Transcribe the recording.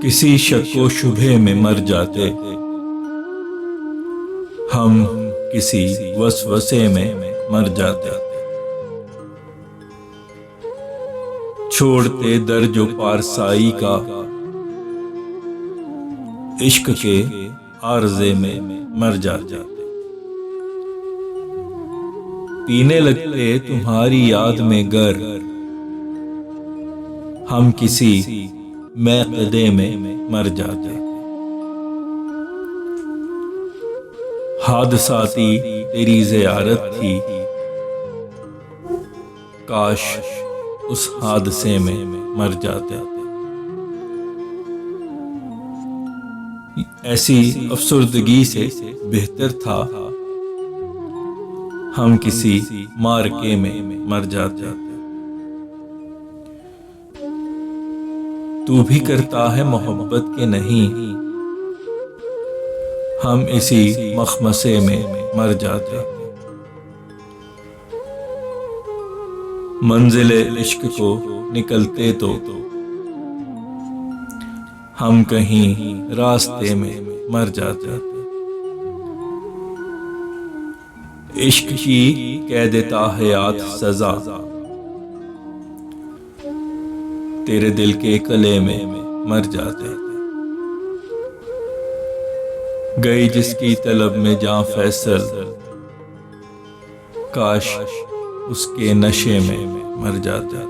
किसी शक व शुबे में मर जाते, हम किसी वसवसे में मर जाते। छोड़ते दर्ज व पारसाई का, इश्क के आरज़े में मर जाते। पीने लगते तुम्हारी याद में गर, हम किसी मैक़दे में मर जाते। हादसाती तेरी ज़ियारत थी, काश उस हादसे में मर जाते। ऐसी अफसुर्दगी से बेहतर था हम किसी मार्के में मर जाते। तू भी करता है मोहब्बत के नहीं, हम इसी मखमसे में मर जाते। मंजिले इश्क को निकलते तो हम कहीं रास्ते में मर जाते। इश्क की कैद-ए हयात सजा, तेरे दिल के कले में मर जाते। गई जिसकी तलब में जां फैसल, काश उसके नशे में मर जाते।